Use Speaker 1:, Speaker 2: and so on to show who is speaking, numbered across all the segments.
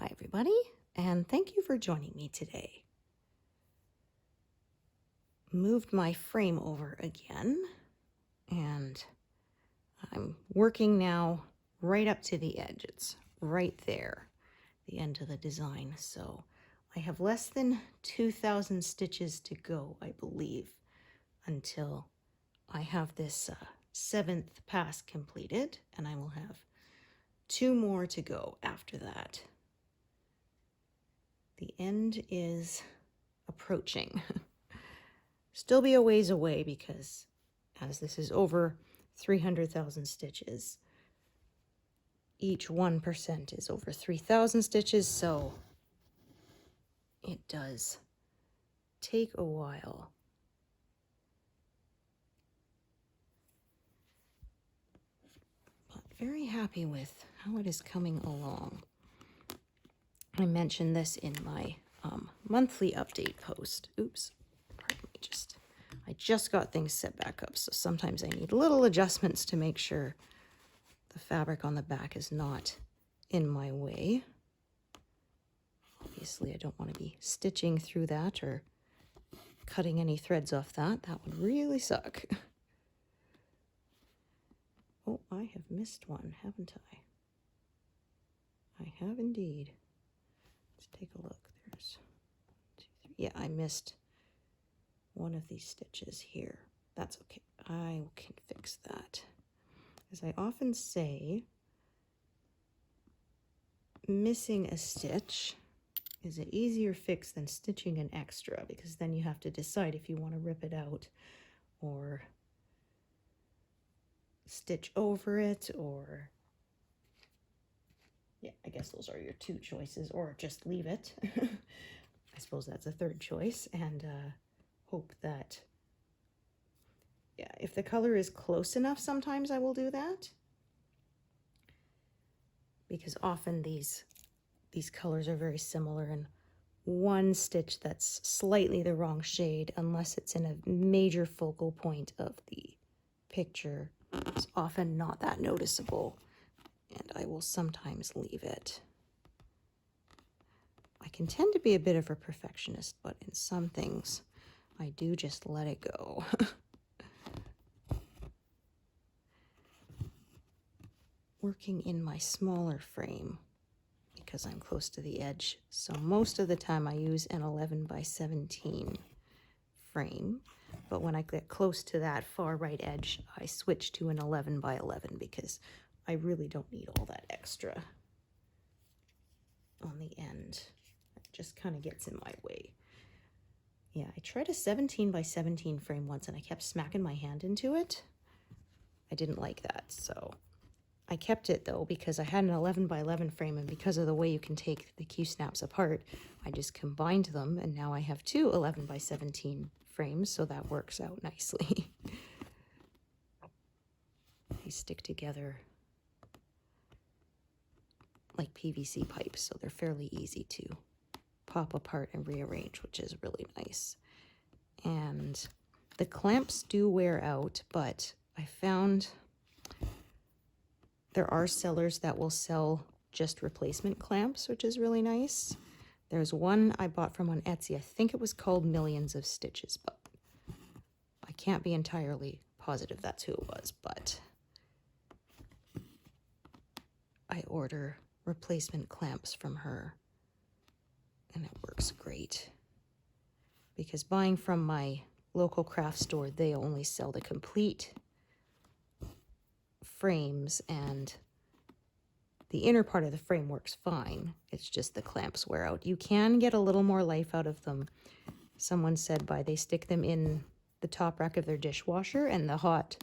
Speaker 1: Hi everybody, and thank you for joining me today. Moved my frame over again, and I'm working now right up to the edge. It's right there, the end of the design. So I have less than 2,000 stitches to go, I believe, until I have this 7th pass completed, and I will have 2 more to go after that. The end is approaching. Still be a ways away because as this is over 300,000 stitches, each 1% is over 3,000 stitches, so it does take a while. But very happy with how it is coming along. I mentioned this in my monthly update post. Oops, pardon me, I just got things set back up, so sometimes I need little adjustments to make sure the fabric on the back is not in my way. Obviously, I don't want to be stitching through that or cutting any threads off that. That would really suck. Oh, I have missed one, haven't I? I have indeed. Let's take a look. There's 1, 2, 3. Yeah, I missed one of these stitches here. That's okay. I can fix that. As I often say, missing a stitch is an easier fix than stitching an extra, because then you have to decide if you want to rip it out or stitch over it, or yeah, I guess those are your 2 choices, or just leave it. I suppose that's a 3rd choice, and hope that, yeah, if the color is close enough, sometimes I will do that, because often these colors are very similar, and one stitch that's slightly the wrong shade, unless it's in a major focal point of the picture, is often not that noticeable, and I will sometimes leave it. I can tend to be a bit of a perfectionist, but in some things I do just let it go. Working in my smaller frame because I'm close to the edge, so most of the time I use an 11 by 17 frame, but when I get close to that far right edge, I switch to an 11 by 11 because I really don't need all that extra on the end. It just kind of gets in my way. Yeah, I tried a 17 by 17 frame once and I kept smacking my hand into it. I didn't like that, so I kept it though because I had an 11 by 11 frame, and because of the way you can take the Q-snaps apart, I just combined them, and now I have 2 11 by 17 frames, so that works out nicely. They stick together like PVC pipes, so they're fairly easy to pop apart and rearrange, which is really nice. And the clamps do wear out, but I found there are sellers that will sell just replacement clamps, which is really nice. There's one I bought from on Etsy. I think it was called Millions of Stitches, but I can't be entirely positive that's who it was, but I order replacement clamps from her, and it works great. Because buying from my local craft store, they only sell the complete frames, and the inner part of the frame works fine. It's just the clamps wear out. You can get a little more life out of them. Someone said they stick them in the top rack of their dishwasher, and the hot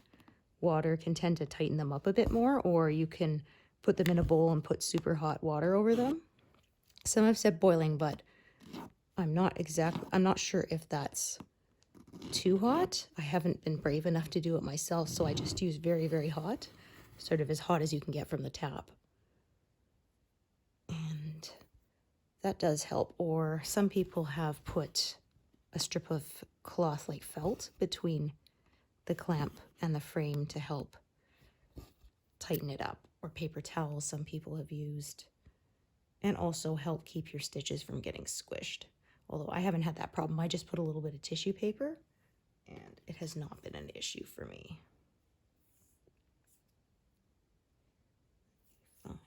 Speaker 1: water can tend to tighten them up a bit more, or you can put them in a bowl and put super hot water over them. Some have said boiling, but I'm not sure if that's too hot. I haven't been brave enough to do it myself, so I just use very, very hot, sort of as hot as you can get from the tap. And that does help. Or some people have put a strip of cloth like felt between the clamp and the frame to help tighten it up, or paper towels some people have used. and also help keep your stitches from getting squished. Although I haven't had that problem. I just put a little bit of tissue paper and it has not been an issue for me. Find.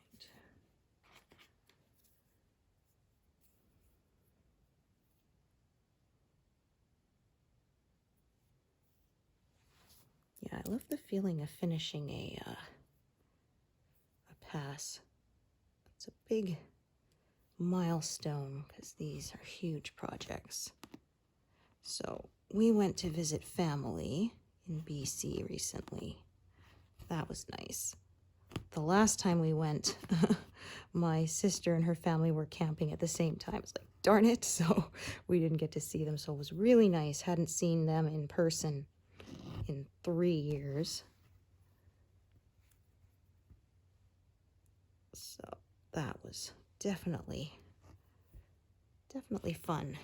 Speaker 1: Yeah, I love the feeling of finishing a pass. It's a big milestone because these are huge projects. So we went to visit family in BC recently. That was nice. The last time we went, my sister and her family were camping at the same time. It's like, darn it. So we didn't get to see them. So it was really nice. Hadn't seen them in person in 3 years. So that was definitely fun.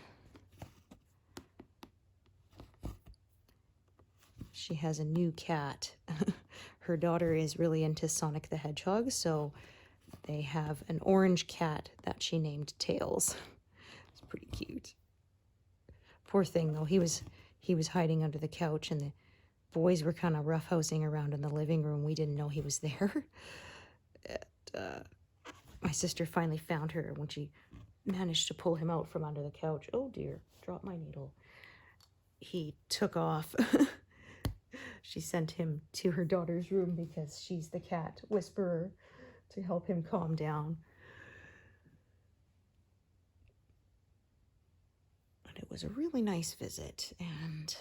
Speaker 1: She has a new cat. Her daughter is really into Sonic the Hedgehog, so they have an orange cat that she named Tails. It's pretty cute. Poor thing though, he was hiding under the couch and the boys were kind of roughhousing around in the living room. We didn't know he was there. And, my sister finally found her when she managed to pull him out from under the couch. Oh dear, dropped my needle. He took off. She sent him to her daughter's room because she's the cat whisperer to help him calm down. But it was a really nice visit, and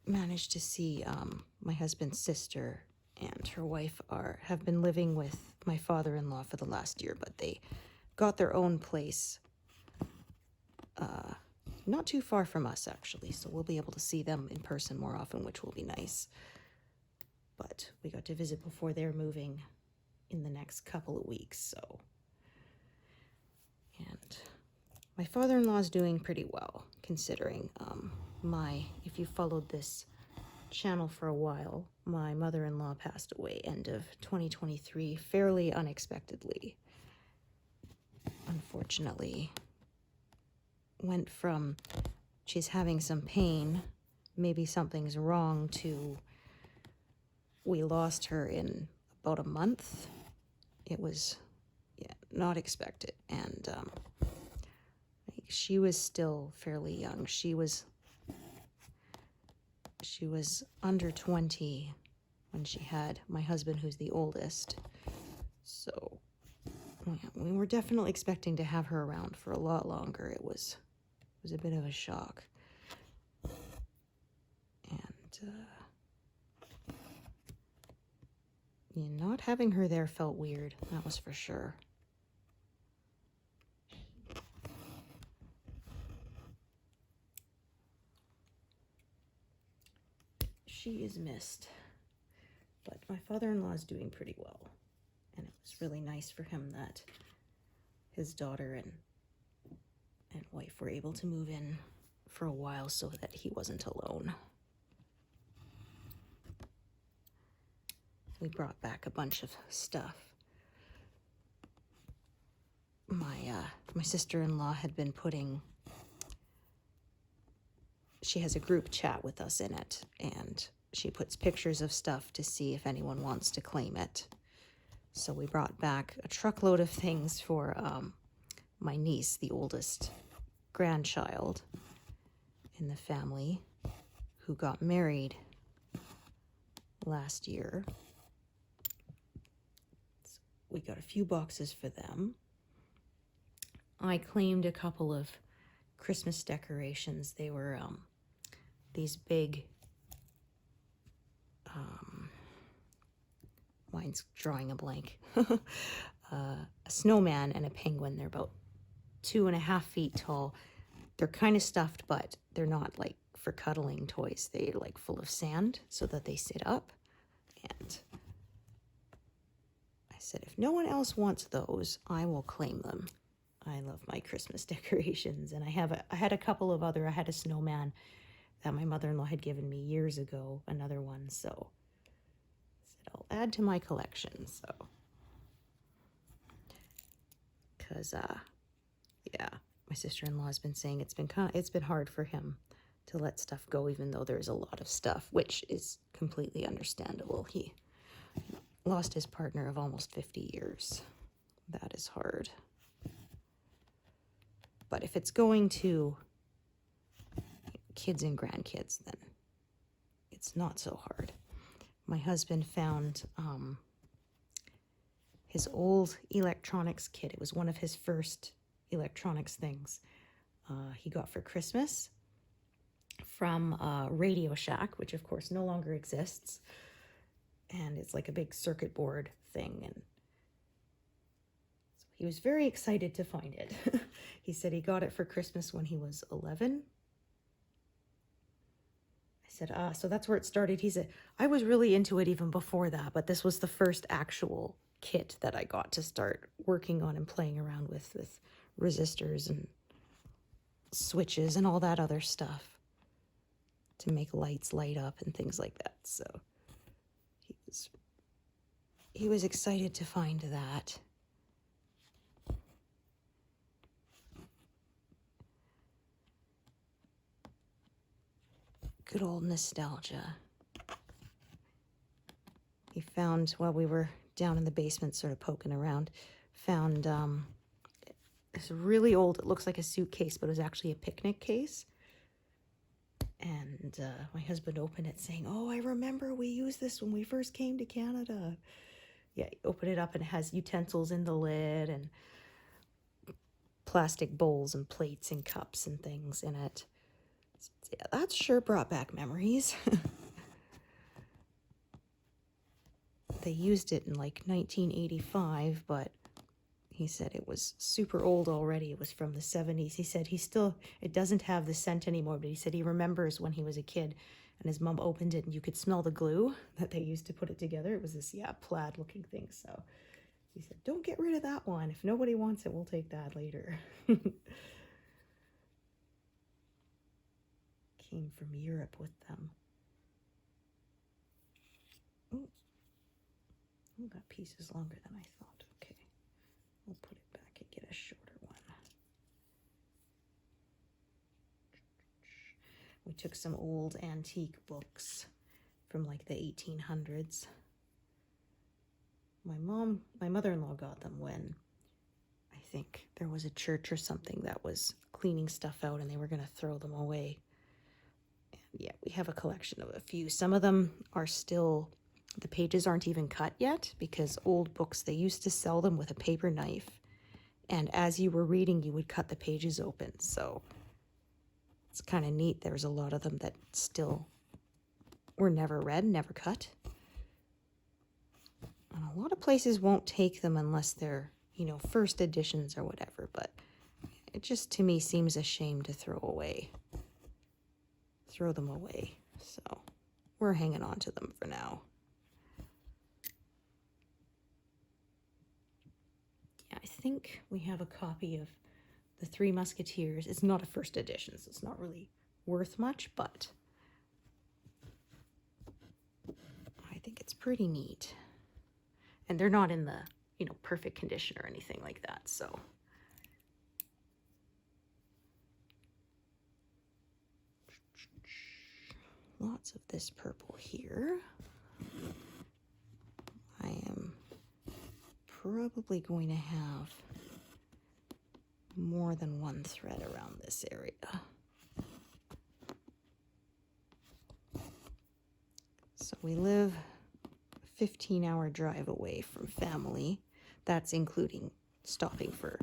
Speaker 1: managed to see my husband's sister and her wife have been living with my father-in-law for the last year, but they got their own place not too far from us, actually, so we'll be able to see them in person more often, which will be nice. But we got to visit before they're moving in the next couple of weeks, so. And my father-in-law is doing pretty well, considering if you followed this channel for a while, my mother-in-law passed away end of 2023, fairly unexpectedly. Unfortunately, went from she's having some pain, maybe something's wrong, to we lost her in about a month. It was not expected, and she was still fairly young. She was under 20 when she had my husband, who's the oldest. So we were definitely expecting to have her around for a lot longer. It was a bit of a shock. And not having her there felt weird, that was for sure. She is missed, but my father-in-law is doing pretty well, and it was really nice for him that his daughter and wife were able to move in for a while so that he wasn't alone. We brought back a bunch of stuff. My sister-in-law had been she has a group chat with us in it, and she puts pictures of stuff to see if anyone wants to claim it. So we brought back a truckload of things for my niece, the oldest grandchild in the family, who got married last year. So we got a few boxes for them. I claimed a couple of Christmas decorations. They were these big, mine's drawing a blank, a snowman and a penguin. They're about 2.5 feet tall. They're kind of stuffed, but they're not like for cuddling toys. They're like full of sand so that they sit up. And I said, if no one else wants those, I will claim them. I love my Christmas decorations, and I had a couple of other. I had a snowman that my mother-in-law had given me years ago, another one, so I said I'll add to my collection. So, because yeah, my sister-in-law has been saying it's been hard for him to let stuff go, even though there's a lot of stuff, which is completely understandable. He lost his partner of almost 50 years. That is hard. But if it's going to kids and grandkids, then it's not so hard. My husband found his old electronics kit. It was one of his first electronics things he got for Christmas from Radio Shack, which of course no longer exists. And it's like a big circuit board thing. And so he was very excited to find it. He said he got it for Christmas when he was 11. I said, so that's where it started. He said, I was really into it even before that, but this was the first actual kit that I got to start working on and playing around with resistors and switches and all that other stuff to make lights light up and things like that. So he was excited to find that. Good old nostalgia. He found, while we were down in the basement sort of poking around, found this really old, it looks like a suitcase, but it was actually a picnic case. And my husband opened it saying, oh, I remember we used this when we first came to Canada. Yeah, you open it up and it has utensils in the lid and plastic bowls and plates and cups and things in it. Yeah, that sure brought back memories. They used it in like 1985, but he said it was super old already. It was from the 70s. He said it doesn't have the scent anymore, but he said he remembers when he was a kid and his mom opened it and you could smell the glue that they used to put it together. It was this, plaid looking thing. So he said, don't get rid of that one. If nobody wants it, we'll take that later. Came from Europe with them. Oh, that piece is longer than I thought. Okay, we'll put it back and get a shorter one. We took some old antique books from like the 1800s. My mother-in-law got them when I think there was a church or something that was cleaning stuff out and they were going to throw them away. And yeah, we have a collection of a few. Some of them are still, the pages aren't even cut yet, because old books, they used to sell them with a paper knife. And as you were reading, you would cut the pages open. So it's kind of neat. There's a lot of them that still were never read, never cut. And a lot of places won't take them unless they're, first editions or whatever. But it just, to me, seems a shame to throw them away. So we're hanging on to them for now. Yeah, I think we have a copy of The Three Musketeers. It's not a first edition, so it's not really worth much, but I think it's pretty neat. And they're not in the, perfect condition or anything like that, so. Lots of this purple here. I am probably going to have more than one thread around this area. So we live a 15-hour drive away from family. That's including stopping for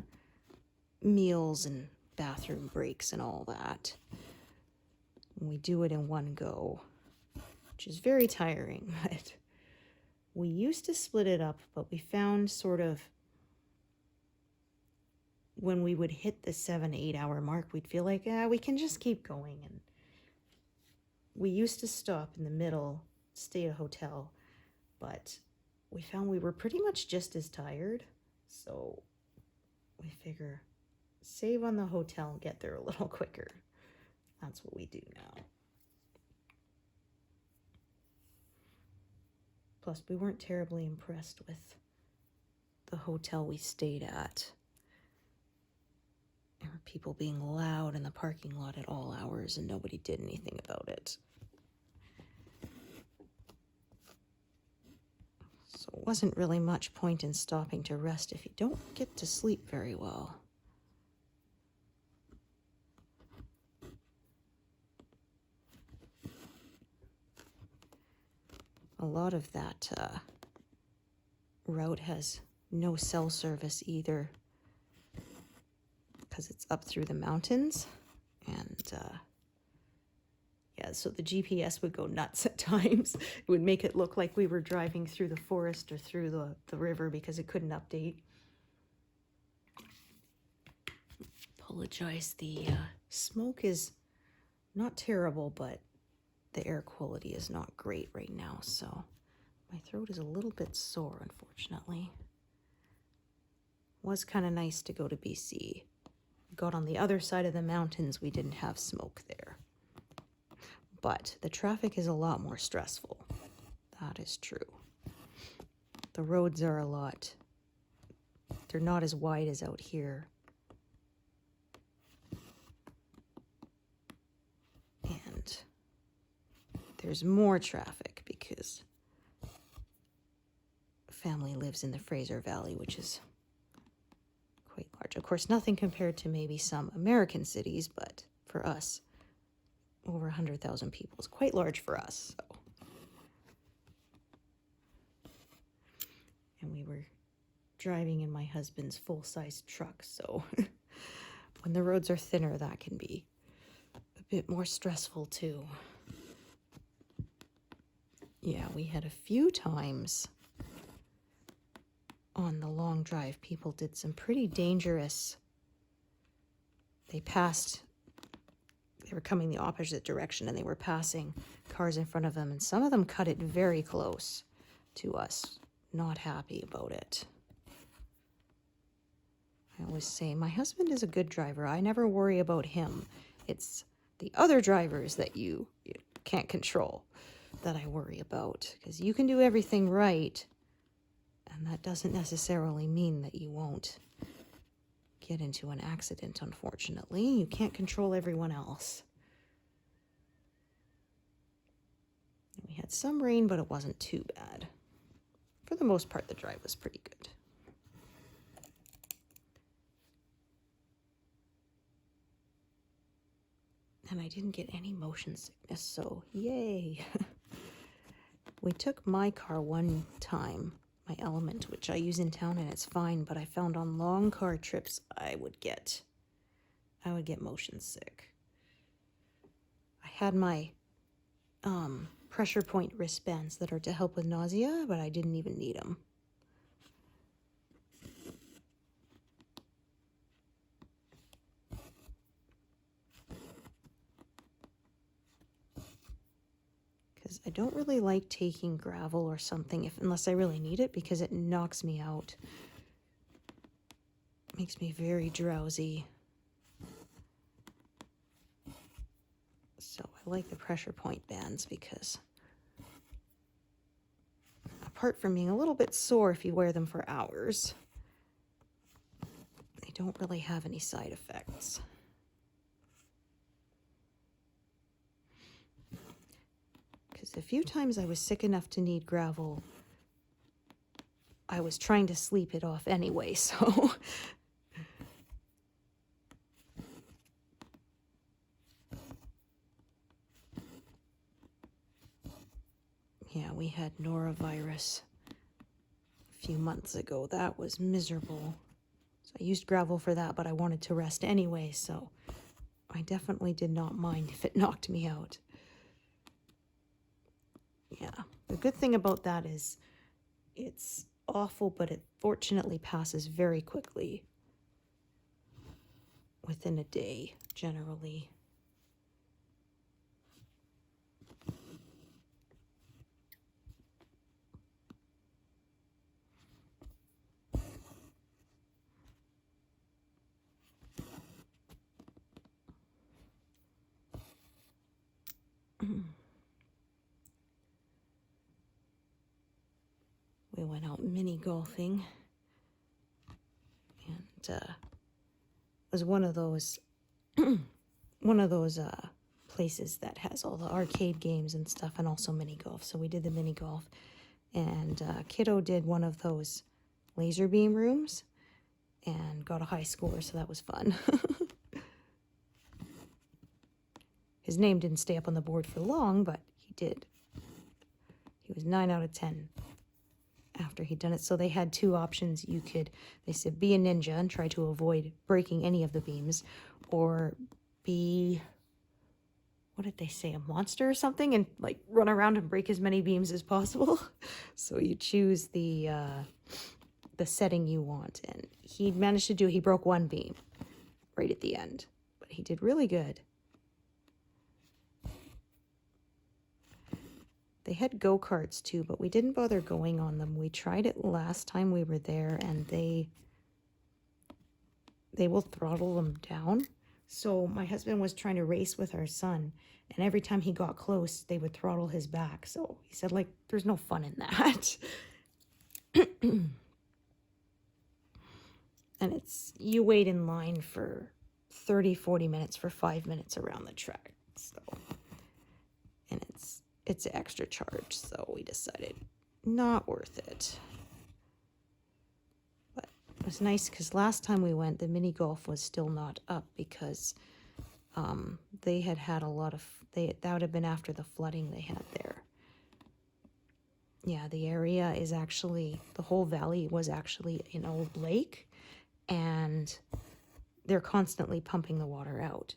Speaker 1: meals and bathroom breaks and all that. And we do it in one go, which is very tiring, but we used to split it up, but we found sort of when we would hit the 7-8 hour mark, we'd feel like, we can just keep going. And we used to stop in the middle, stay at a hotel, but we found we were pretty much just as tired. So we figure, save on the hotel and get there a little quicker. That's what we do now. Plus, we weren't terribly impressed with the hotel we stayed at. There were people being loud in the parking lot at all hours, and nobody did anything about it. So it wasn't really much point in stopping to rest if you don't get to sleep very well. A lot of that route has no cell service either, because it's up through the mountains, and yeah, so the GPS would go nuts at times. It would make it look like we were driving through the forest or through the river because it couldn't update. Apologize, the smoke is not terrible, but the air quality is not great right now, so my throat is a little bit sore, unfortunately. Was kind of nice to go to BC. Got on the other side of the mountains, we didn't have smoke there. But the traffic is a lot more stressful. That is true. The roads are they're not as wide as out here. And there's more traffic because family lives in the Fraser Valley, which is quite large. Of course, nothing compared to maybe some American cities, but for us, over 100,000 people is quite large for us. So. And we were driving in my husband's full-size truck, so when the roads are thinner, that can be a bit more stressful too. Yeah, we had a few times on the long drive, people did some pretty dangerous. They were coming the opposite direction and they were passing cars in front of them, and some of them cut it very close to us. Not happy about it. I always say, my husband is a good driver. I never worry about him. It's the other drivers that you can't control that I worry about, because you can do everything right, and that doesn't necessarily mean that you won't get into an accident, unfortunately. You can't control everyone else. We had some rain, but it wasn't too bad. For the most part, the drive was pretty good. And I didn't get any motion sickness, so yay. We took my car one time, my Element, which I use in town, and it's fine, but I found on long car trips I would get motion sick. I had my pressure point wristbands that are to help with nausea, but I didn't even need them. Because I don't really like taking gravel or something unless I really need it, because it knocks me out. It makes me very drowsy. So I like the pressure point bands because apart from being a little bit sore if you wear them for hours, they don't really have any side effects. Because the few times I was sick enough to need gravel, I was trying to sleep it off anyway, so... Yeah, we had norovirus a few months ago. That was miserable. So I used gravel for that, but I wanted to rest anyway, so I definitely did not mind if it knocked me out. Yeah, the good thing about that is it's awful, but it fortunately passes very quickly. Within a day, generally. went out mini golfing, and it was one of those places that has all the arcade games and stuff, and also mini golf. So we did the mini golf, and kiddo did one of those laser beam rooms and got a high score, so that was fun. His name didn't stay up on the board for long, but he did. He was 9 out of 10 after he'd done it. So they had two options. They said, be a ninja and try to avoid breaking any of the beams, or be, what did they say, a monster or something, and like run around and break as many beams as possible. So you choose the setting you want, and he managed to he broke one beam right at the end, but he did really good. They had go-karts too, but we didn't bother going on them. We tried it last time we were there, and they will throttle them down. So my husband was trying to race with our son, and every time he got close, they would throttle his back. So he said, like, there's no fun in that. And you wait in line for 30, 40 minutes for 5 minutes around the track. So, and it's an extra charge, so we decided not worth it. But it was nice because last time we went, the mini golf was still not up because they had a lot of, that would have been after the flooding they had there. Yeah, the area is actually, the whole valley was actually an old lake, and they're constantly pumping the water out.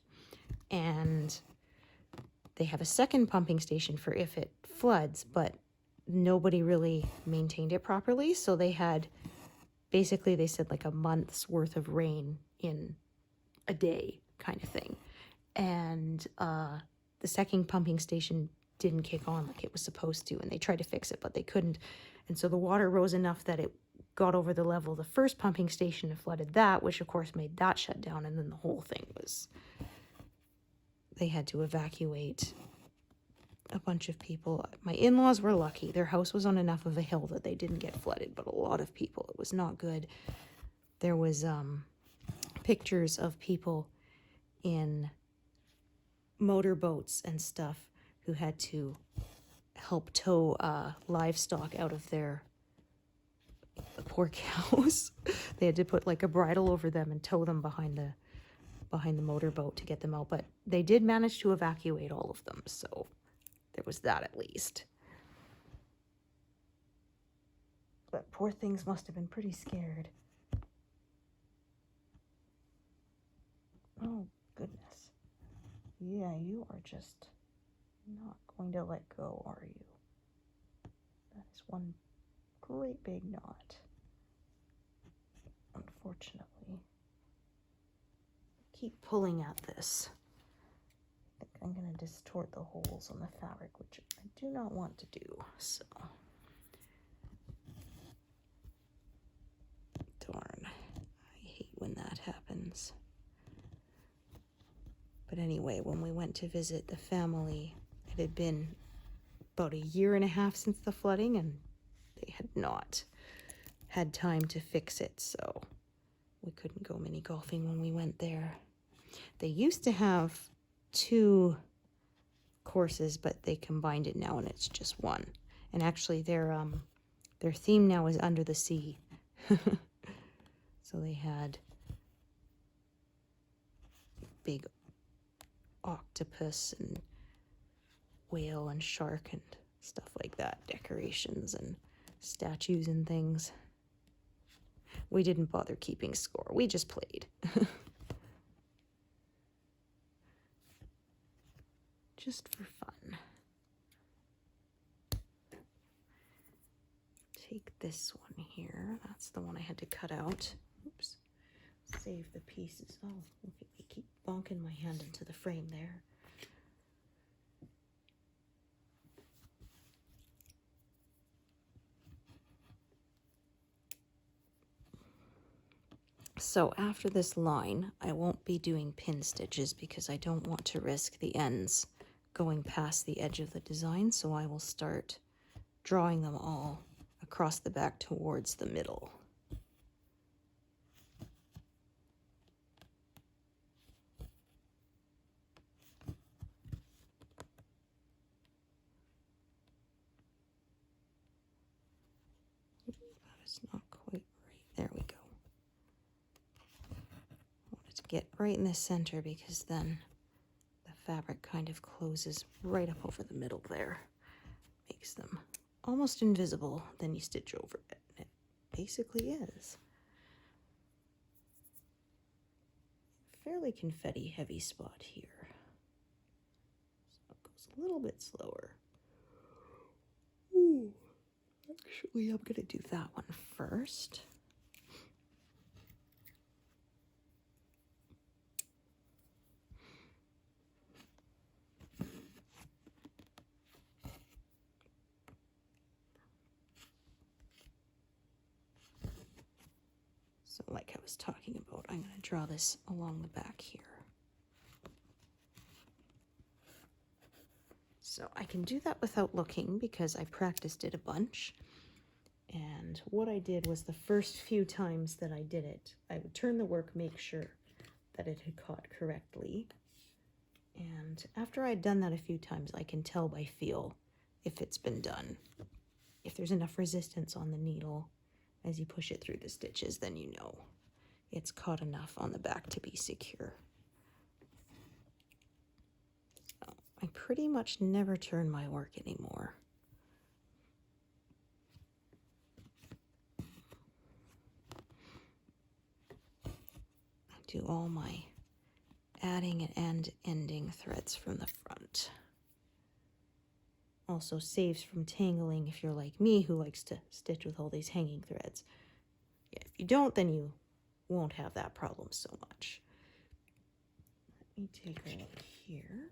Speaker 1: And they have a second pumping station for if it floods, but nobody really maintained it properly. So they had, basically they said like a month's worth of rain in a day kind of thing. And the second pumping station didn't kick on like it was supposed to, and they tried to fix it, but they couldn't. And so the water rose enough that it got over the level of the first pumping station and flooded that, which of course made that shut down, and then the whole thing was, they had to evacuate a bunch of people. My in-laws were lucky. Their house was on enough of a hill that they didn't get flooded, but a lot of people, it was not good. There was pictures of people in motorboats and stuff who had to help tow livestock out of their poor cows. They had to put like a bridle over them and tow them behind the motorboat to get them out, but they did manage to evacuate all of them, so there was that at least. But poor things must have been pretty scared. Oh, goodness. Yeah, you are just not going to let go, are you? That is one great big knot. Unfortunately. Keep pulling at this. I think I'm going to distort the holes on the fabric, which I do not want to do, so. Darn. I hate when that happens. But anyway, when we went to visit the family, it had been about 1.5 years since the flooding, and they had not had time to fix it, so we couldn't go mini golfing when we went there. They used to have 2 courses, but they combined it now, and it's just one. And actually, their theme now is under the sea. So they had big octopus and whale and shark and stuff like that, decorations and statues and things. We didn't bother keeping score. We just played. Just for fun. Take this one here. That's the one I had to cut out. Oops. Save the pieces. Oh, look at me keep bonking my hand into the frame there. So after this line, I won't be doing pin stitches because I don't want to risk the ends going past the edge of the design, so I will start drawing them all across the back towards the middle. It's not quite right. There we go. I want it to get right in the center because then the fabric kind of closes right up over the middle there. Makes them almost invisible. Then you stitch over it. And it basically is. Fairly confetti heavy spot here. So it goes a little bit slower. Ooh. Actually, I'm going to do that one first. So like I was talking about, I'm going to draw this along the back here. So I can do that without looking because I practiced it a bunch. And what I did was the first few times that I did it, I would turn the work, make sure that it had caught correctly. And after I'd done that a few times, I can tell by feel if it's been done. If there's enough resistance on the needle as you push it through the stitches, then you know it's caught enough on the back to be secure. So I pretty much never turn my work anymore. Do all my adding and ending threads from the front. Also saves from tangling if you're like me who likes to stitch with all these hanging threads. Yeah, if you don't, then you won't have that problem so much. Let me take a look here.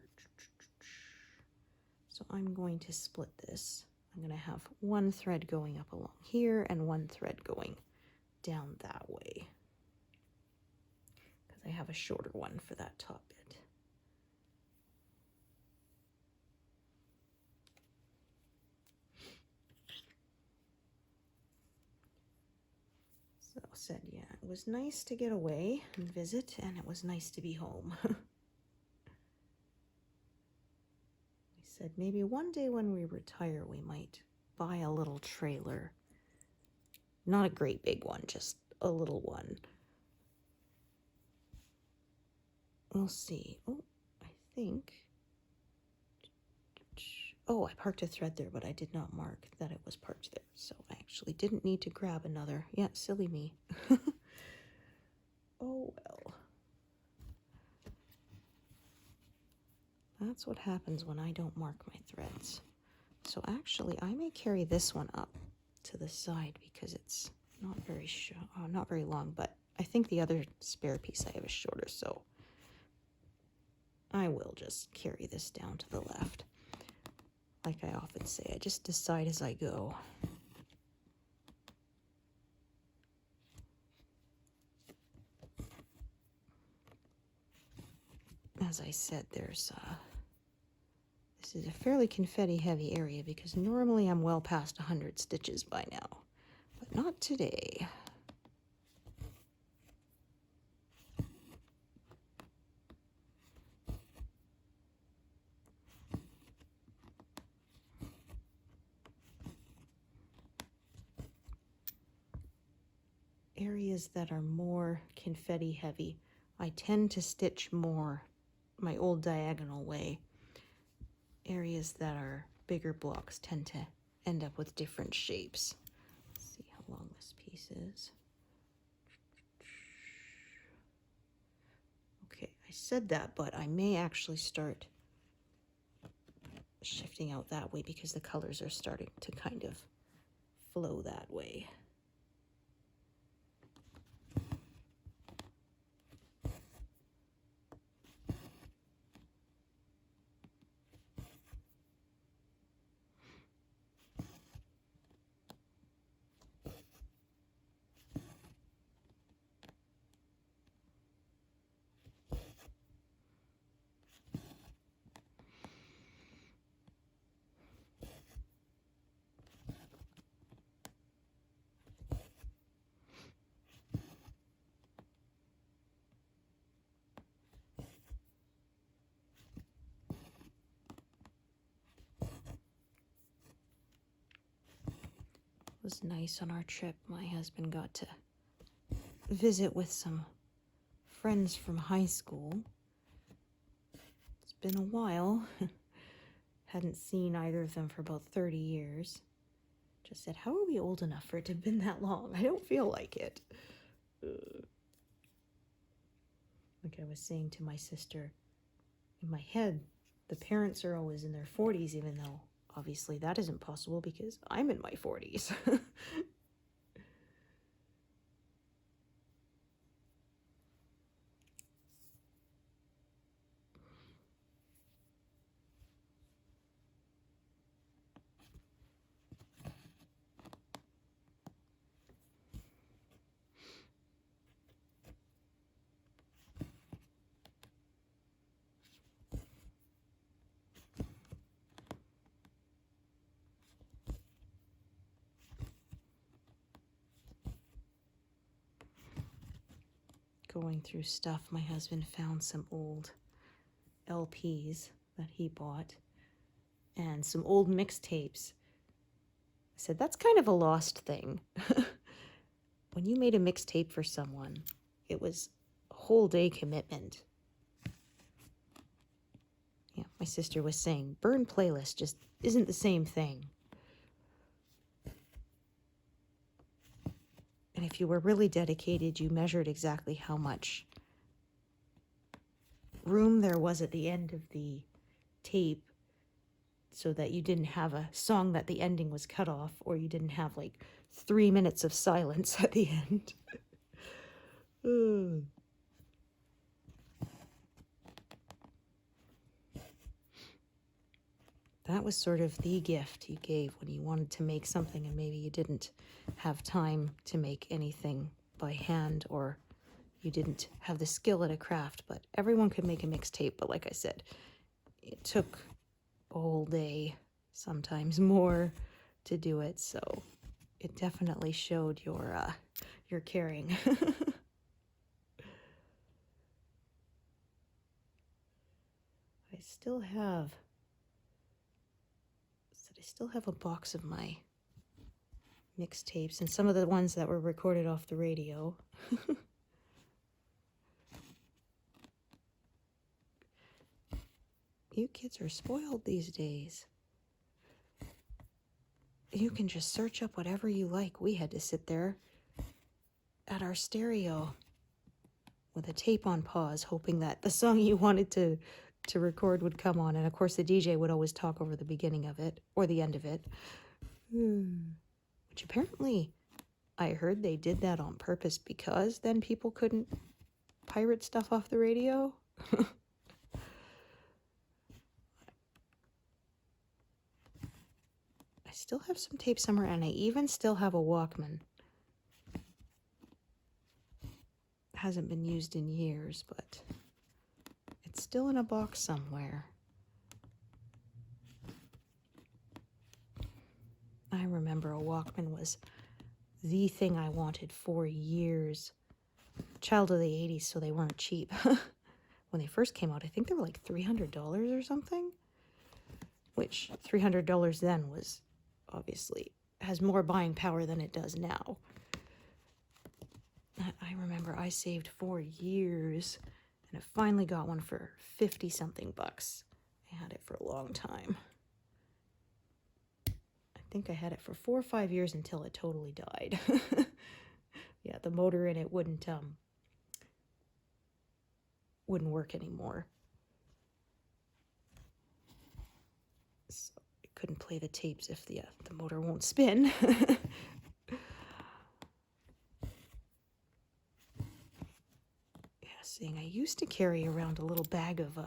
Speaker 1: So I'm going to split this. I'm going to have one thread going up along here and one thread going down that way. I have a shorter one for that top bit. So said, yeah, it was nice to get away and visit, and it was nice to be home. We said maybe one day when we retire, we might buy a little trailer. Not a great big one, just a little one. We'll see. Oh, I think. Oh, I parked a thread there, but I did not mark that it was parked there. So I actually didn't need to grab another. Yeah, silly me. Oh, well. That's what happens when I don't mark my threads. So actually, I may carry this one up to the side because it's not very long, but I think the other spare piece I have is shorter, so I will just carry this down to the left. Like I often say, I just decide as I go. As I said, this is a fairly confetti heavy area because normally I'm well past 100 stitches by now, but not today. Areas that are more confetti heavy, I tend to stitch more my old diagonal way. Areas that are bigger blocks tend to end up with different shapes. Let's see how long this piece is. Okay, I said that, but I may actually start shifting out that way because the colors are starting to kind of flow that way. was nice on our trip. My husband got to visit with some friends from high school. It's been a while. Hadn't seen either of them for about 30 years. Just said, how are we old enough for it to have been that long? I don't feel like it. Like I was saying to my sister, in my head, the parents are always in their 40s, even though obviously that isn't possible because I'm in my 40s. Going through stuff, my husband found some old LPs that he bought and some old mixtapes. I said, that's kind of a lost thing. When you made a mixtape for someone, it was a whole day commitment. Yeah, my sister was saying, burn playlist just isn't the same thing. And if you were really dedicated, you measured exactly how much room there was at the end of the tape so that you didn't have a song that the ending was cut off, or you didn't have like 3 minutes of silence at the end. That was sort of the gift you gave when you wanted to make something and maybe you didn't have time to make anything by hand, or you didn't have the skill at a craft, but everyone could make a mixtape. But like I said, it took a whole day, sometimes more, to do it. So it definitely showed your caring. I still have a box of my mixtapes and some of the ones that were recorded off the radio. You kids are spoiled these days. You can just search up whatever you like. We had to sit there at our stereo with a tape on pause, hoping that the song you wanted to record would come on. And of course the DJ would always talk over the beginning of it or the end of it. Which apparently I heard they did that on purpose because then people couldn't pirate stuff off the radio. I still have some tape somewhere, and I even still have a Walkman. Hasn't been used in years, but it's still in a box somewhere. I remember a Walkman was the thing I wanted for years. Child of the 80s, so they weren't cheap. When they first came out, I think they were like $300 or something. Which $300 then was obviously has more buying power than it does now. I remember I saved for years and I finally got one for 50-something bucks. I had it for a long time. I think I had it for 4 or 5 years until it totally died. Yeah, the motor in it wouldn't work anymore. So I couldn't play the tapes if the motor won't spin. I used to carry around a little bag of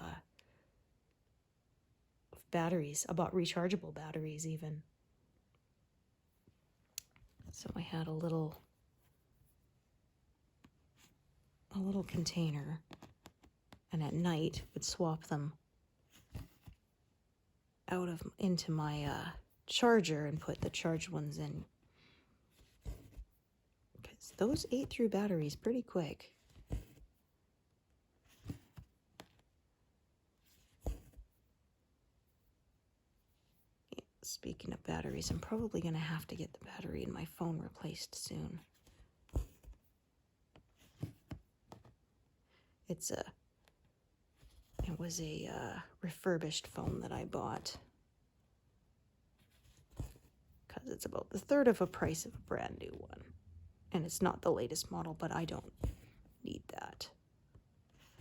Speaker 1: batteries. I bought rechargeable batteries even. So I had a little container, and at night would swap them into my charger and put the charged ones in. Because those ate through batteries pretty quick. Speaking of batteries, I'm probably going to have to get the battery in my phone replaced soon. It was a refurbished phone that I bought. Because it's about the third of a price of a brand new one. And it's not the latest model, but I don't need that.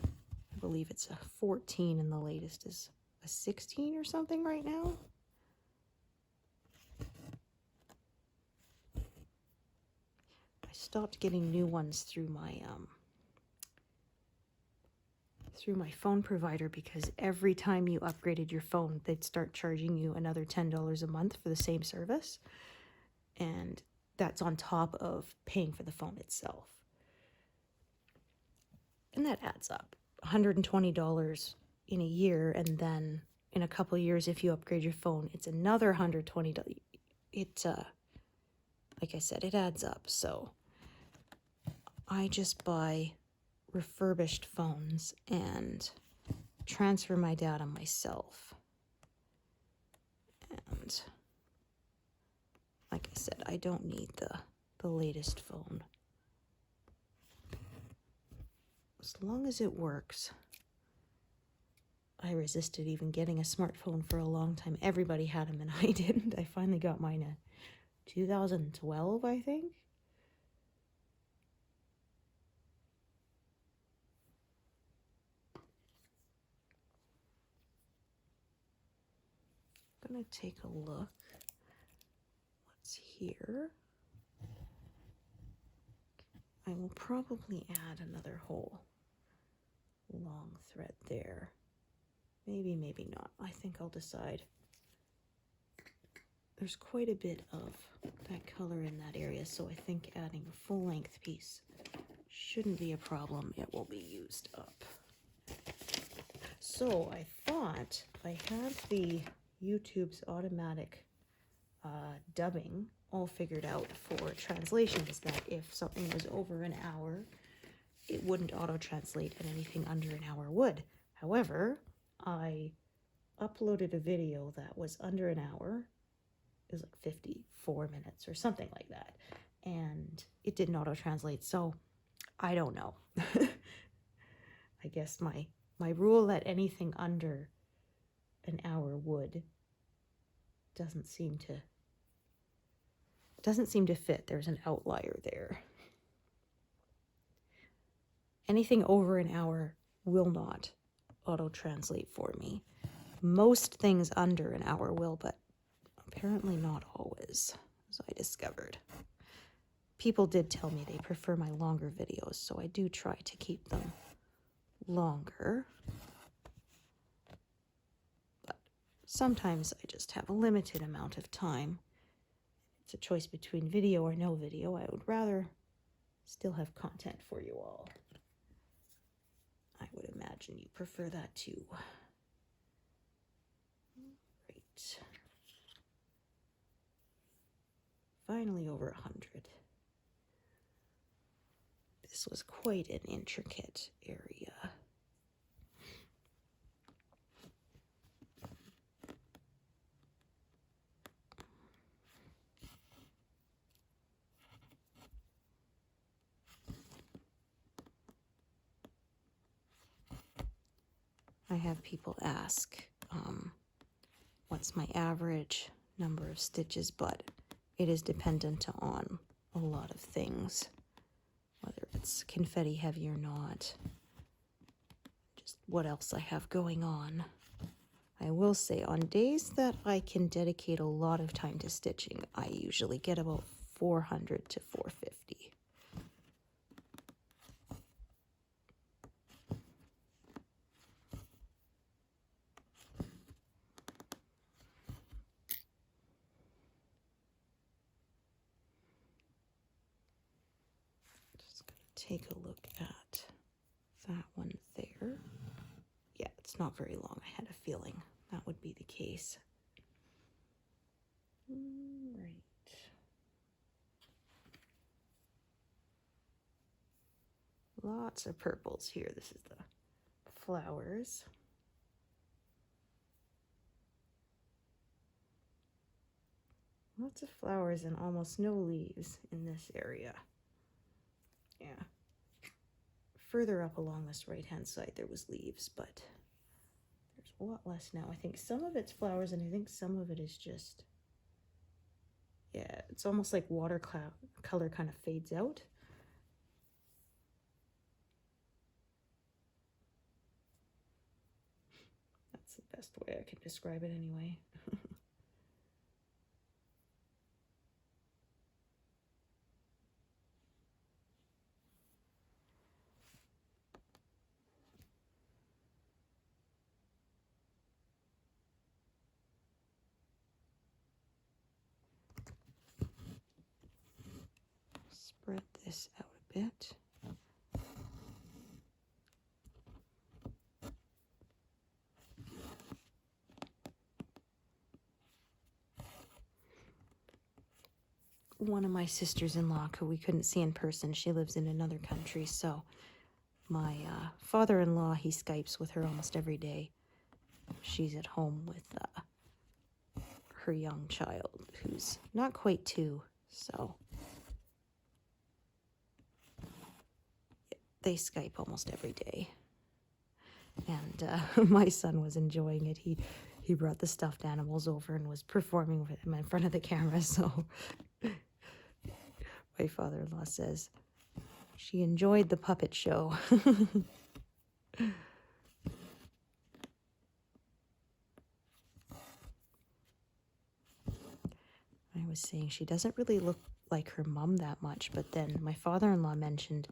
Speaker 1: I believe it's a 14 and the latest is a 16 or something right now. I stopped getting new ones through my phone provider because every time you upgraded your phone, they'd start charging you another $10 a month for the same service. And that's on top of paying for the phone itself. And that adds up. $120 in a year, and then in a couple of years, if you upgrade your phone, it's another $120. Like I said, it adds up. So I just buy refurbished phones and transfer my data myself. And like I said, I don't need the latest phone. As long as it works. I resisted even getting a smartphone for a long time. Everybody had them and I didn't. I finally got mine in 2012, I think. I'm gonna take a look. What's here? I will probably add another whole long thread there. Maybe, maybe not. I think I'll decide. There's quite a bit of that color in that area, so I think adding a full-length piece shouldn't be a problem. It will be used up. So I thought I had the YouTube's automatic dubbing all figured out for translations, that if something was over an hour, it wouldn't auto-translate and anything under an hour would. However, I uploaded a video that was under an hour. It was like 54 minutes or something like that. And it didn't auto-translate, so I don't know. I guess my rule that anything under an hour would doesn't seem to fit. There's an outlier there. Anything over an hour will not auto-translate for me. Most things under an hour will, but apparently not always, as I discovered. People did tell me they prefer my longer videos, so I do try to keep them longer. But sometimes I just have a limited amount of time. It's a choice between video or no video. I would rather still have content for you all. I would imagine you prefer that too. Right. Finally over 100. This was quite an intricate area. I have people ask, what's my average number of stitches, but it is dependent on a lot of things, whether it's confetti heavy or not, just what else I have going on. I will say on days that I can dedicate a lot of time to stitching, I usually get about 400 to 450. Take a look at that one there. Yeah, it's not very long. I had a feeling that would be the case. Right. Lots of purples here. This is the flowers. Lots of flowers and almost no leaves in this area. Yeah. Further up along this right-hand side, there was leaves, but there's a lot less now. I think some of it's flowers, and I think some of it is just, yeah, it's almost like watercolor kind of fades out. That's the best way I can describe it anyway. Spread this out a bit. One of my sisters-in-law, who we couldn't see in person, she lives in another country, so my father-in-law, he Skypes with her almost every day. She's at home with her young child, who's not quite 2, so they Skype almost every day. And my son was enjoying it. He brought the stuffed animals over and was performing with them in front of the camera, so my father-in-law says she enjoyed the puppet show. I was saying she doesn't really look like her mom that much, but then my father-in-law mentioned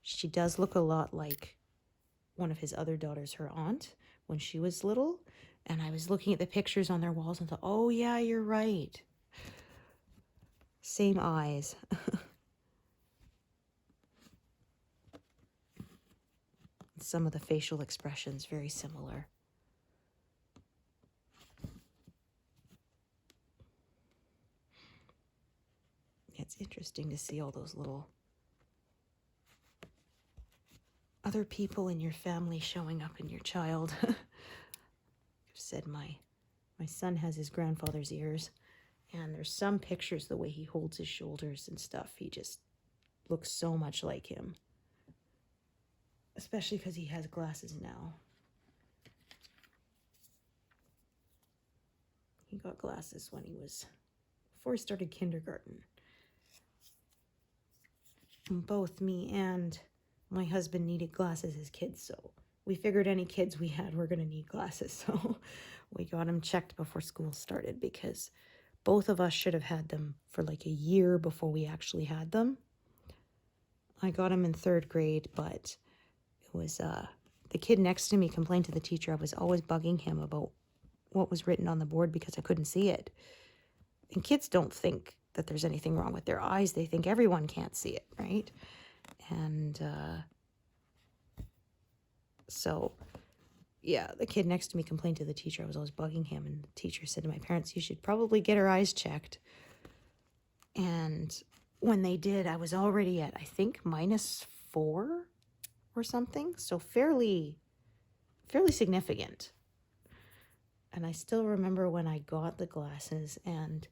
Speaker 1: she does look a lot like one of his other daughters, her aunt, when she was little. And I was looking at the pictures on their walls and thought, oh yeah, you're right. Same eyes. Some of the facial expressions very similar. It's interesting to see all those little other people in your family showing up in your child. I've said my son has his grandfather's ears, and there's some pictures, the way he holds his shoulders and stuff, he just looks so much like him. Especially because he has glasses now. He got glasses before he started kindergarten. And both me and my husband needed glasses as kids, so we figured any kids we had were going to need glasses, so we got them checked before school started, because both of us should have had them for like a year before we actually had them. I got them in 3rd grade, but it was the kid next to me complained to the teacher I was always bugging him about what was written on the board because I couldn't see it. And kids don't think that there's anything wrong with their eyes. They think everyone can't see it, right? And so, yeah, the kid next to me complained to the teacher I was always bugging him, and the teacher said to my parents, you should probably get her eyes checked. And when they did, I was already at, I think, -4 or something, so fairly significant. And I still remember when I got the glasses and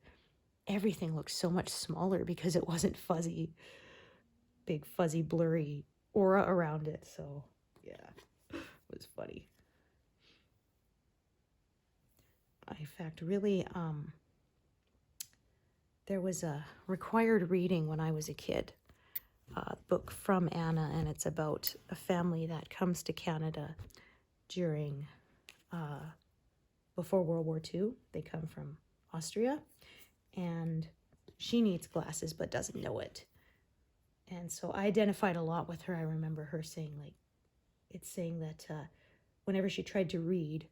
Speaker 1: everything looked so much smaller because it wasn't fuzzy, big fuzzy blurry aura around it. So yeah, it was funny. In fact, really, there was a required reading when I was a kid, a book from Anna, and it's about a family that comes to Canada during before World War II. They come from Austria, and she needs glasses but doesn't know it. And so I identified a lot with her. I remember her saying, like, it's saying that whenever she tried to read,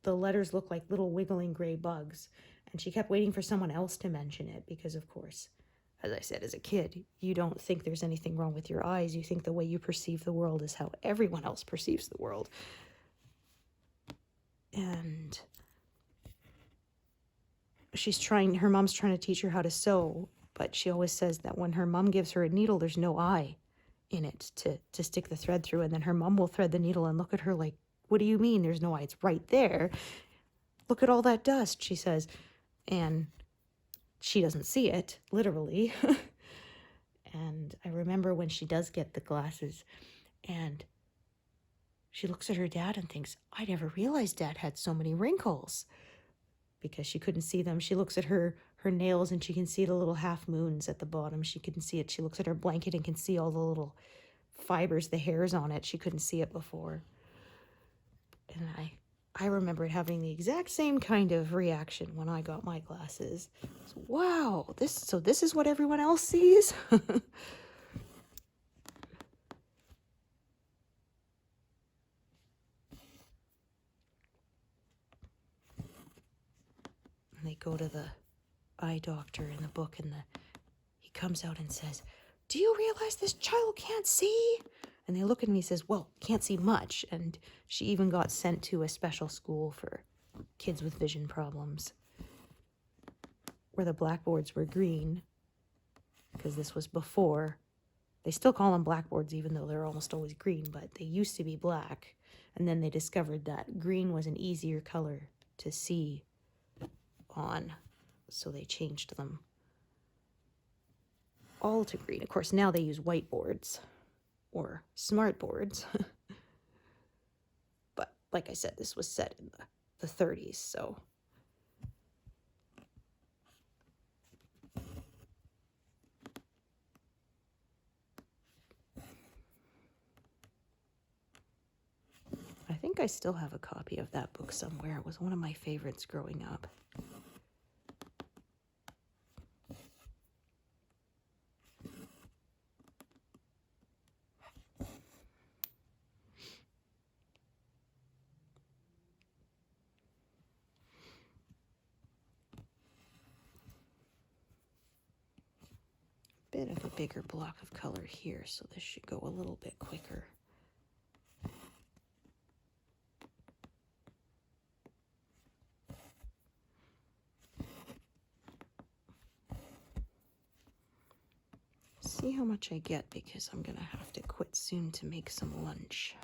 Speaker 1: the letters looked like little wiggling gray bugs. And she kept waiting for someone else to mention it because, of course, as I said, as a kid, you don't think there's anything wrong with your eyes. You think the way you perceive the world is how everyone else perceives the world. And her mom's trying to teach her how to sew, but she always says that when her mom gives her a needle, there's no eye in it to stick the thread through, and then her mom will thread the needle and look at her like, what do you mean there's no eye? It's right there. Look at all that dust, she says. And she doesn't see it, literally. And I remember when she does get the glasses and she looks at her dad and thinks, I never realized Dad had so many wrinkles, because she couldn't see them. She looks at her nails and she can see the little half moons at the bottom. She couldn't see it. She looks at her blanket and can see all the little fibers, the hairs on it. She couldn't see it before. And I remember having the exact same kind of reaction when I got my glasses. So, wow, this is what everyone else sees? And they go to the eye doctor in the book, and he comes out and says, do you realize this child can't see? And they look at me and says, well, can't see much. And she even got sent to a special school for kids with vision problems, where the blackboards were green, because this was before. They still call them blackboards, even though they're almost always green, but they used to be black. And then they discovered that green was an easier color to see on, so they changed them all to green. Of course, now they use whiteboards or smart boards. But like I said, this was set in the 30s, so. I think I still have a copy of that book somewhere. It was one of my favorites growing up. Bit of a bigger block of color here, so this should go a little bit quicker. See how much I get, because I'm gonna have to quit soon to make some lunch.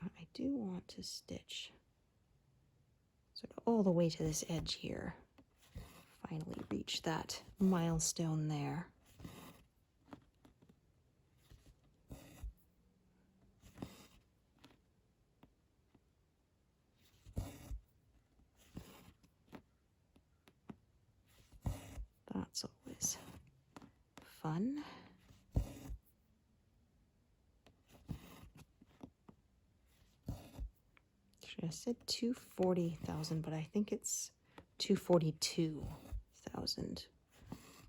Speaker 1: I do want to stitch sort of all the way to this edge here. Finally reach that milestone there. That's always fun. I said 240,000, but I think it's 242,000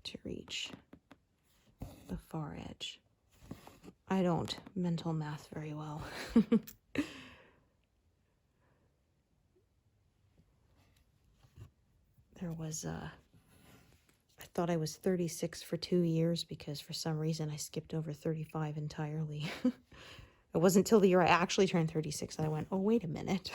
Speaker 1: to reach the far edge. I don't mental math very well. There was I thought I was 36 for 2 years, because for some reason I skipped over 35 entirely. It wasn't until the year I actually turned 36 that I went, oh, wait a minute.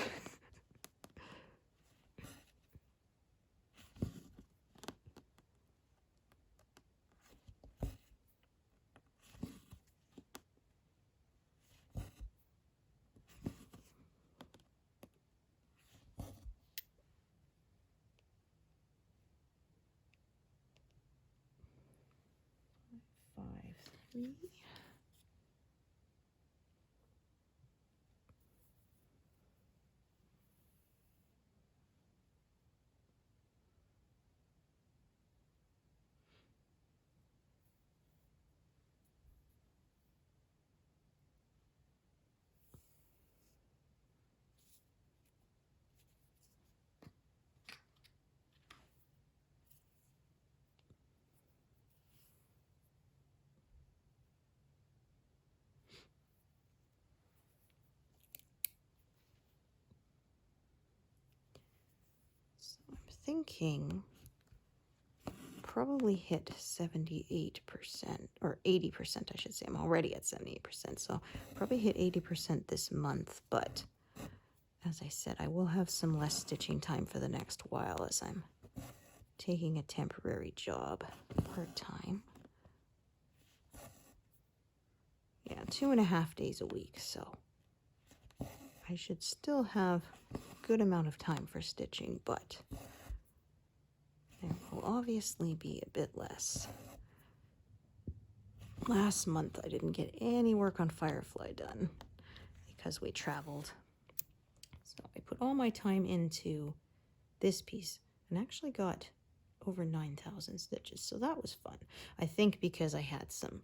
Speaker 1: Thinking probably hit 78%, or 80%, I should say. I'm already at 78%, so probably hit 80% this month. But as I said, I will have some less stitching time for the next while, as I'm taking a temporary job part-time. 2.5 days a week, so I should still have a good amount of time for stitching, but there will obviously be a bit less. Last month I didn't get any work on Firefly done because we traveled. So I put all my time into this piece and actually got over 9,000 stitches, so that was fun. I think because I had some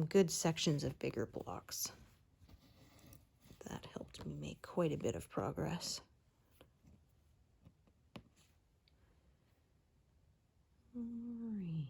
Speaker 1: good sections of bigger blocks. That helped me make quite a bit of progress. All right.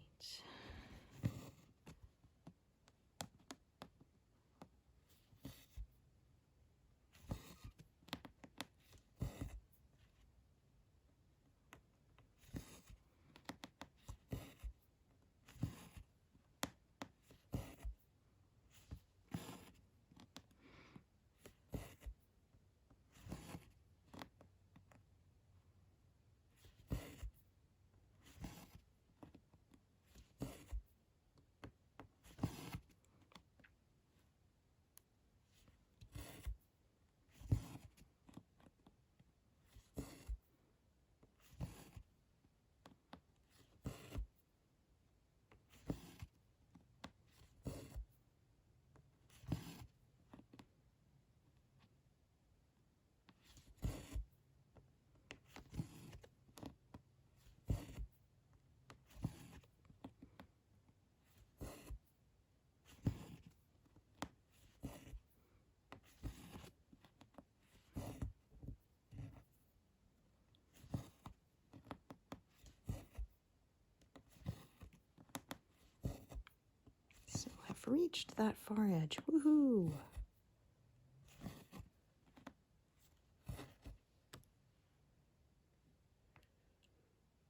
Speaker 1: So I've reached that far edge. Woohoo!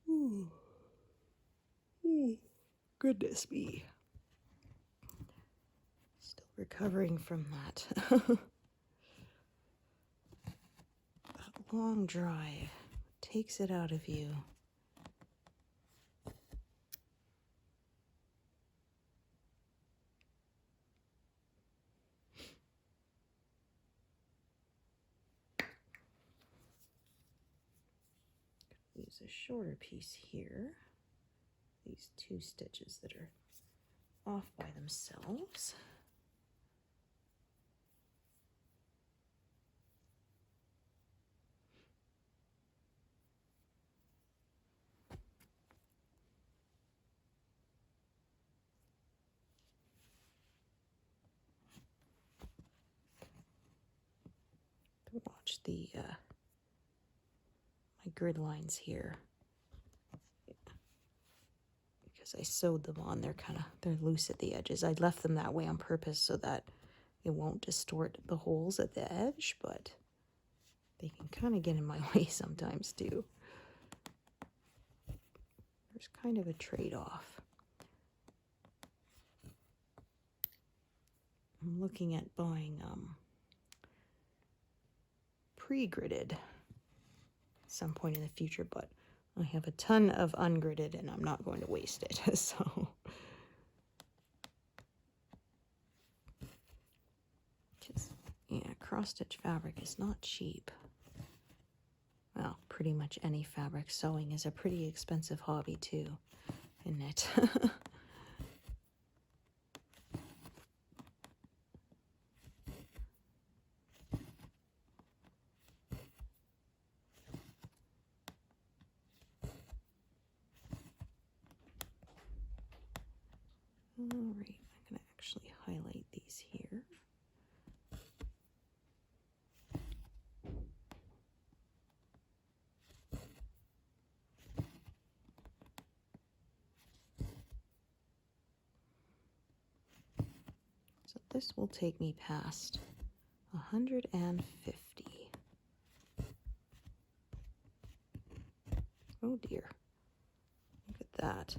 Speaker 1: Ooh. Ooh. Goodness me. Still recovering from that. That long drive takes it out of you. Use a shorter piece here. These 2 stitches that are off by themselves. Watch the my grid lines here, because I sewed them on. They're loose at the edges. I left them that way on purpose so that it won't distort the holes at the edge, but they can kind of get in my way sometimes too. There's kind of a trade-off. I'm looking at buying pre-gridded some point in the future, but I have a ton of ungridded and I'm not going to waste it. So yeah, cross-stitch fabric is not cheap. Well, pretty much any fabric. Sewing is a pretty expensive hobby too, isn't it? All right, I'm going to actually highlight these here. So this will take me past 150. Oh dear, look at that.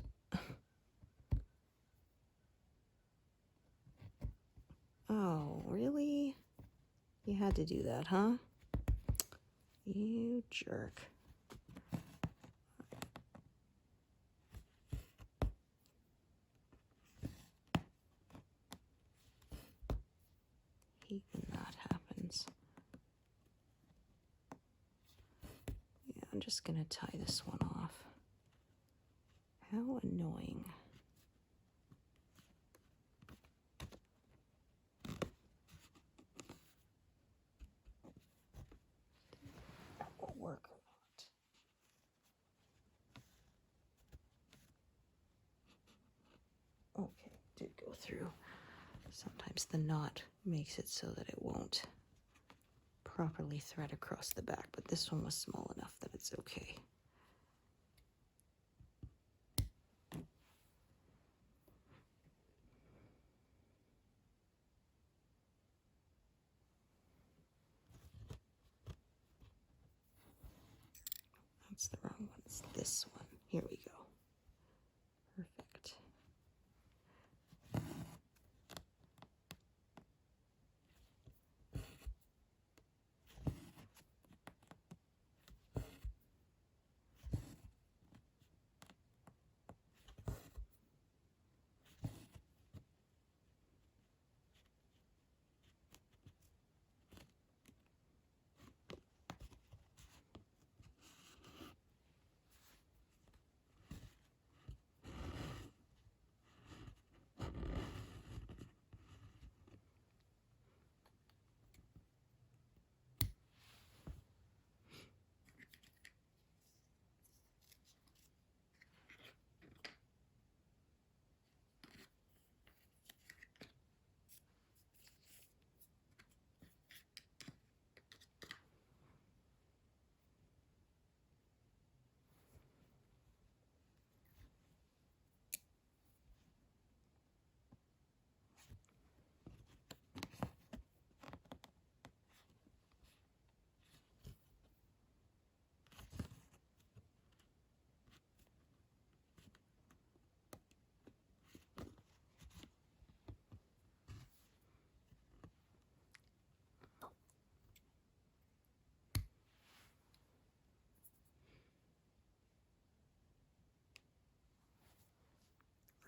Speaker 1: Oh, really? You had to do that, huh? You jerk. just going to tie this one off. How annoying. That will work or not. Okay, did go through. Sometimes the knot makes it so that it won't properly thread across the back, but this one was small enough that it's okay. That's the wrong one. It's this one. Here we go. Perfect.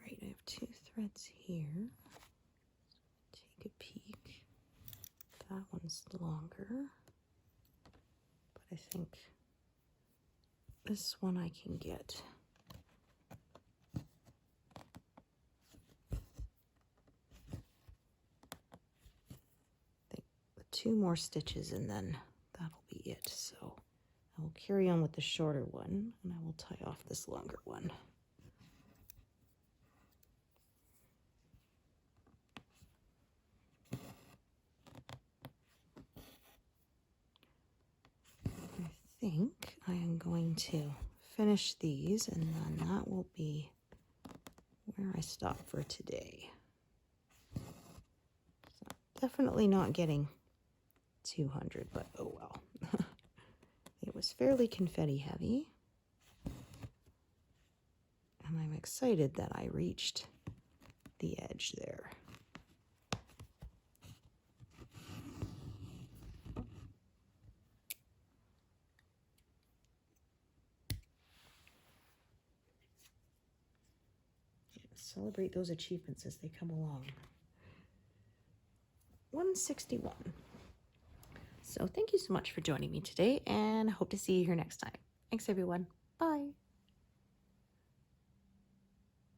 Speaker 1: Right, I have 2 threads here. Take a peek. That one's longer, but I think this one I can get. I think the 2 more stitches and then that'll be it. So I will carry on with the shorter one and I will tie off this longer one. I think I am going to finish these and then that will be where I stop for today. So definitely not getting 200, but oh well. It was fairly confetti heavy. And I'm excited that I reached the edge there. Celebrate those achievements as they come along. 161. So thank you so much for joining me today, and I hope to see you here next time. Thanks, everyone. Bye.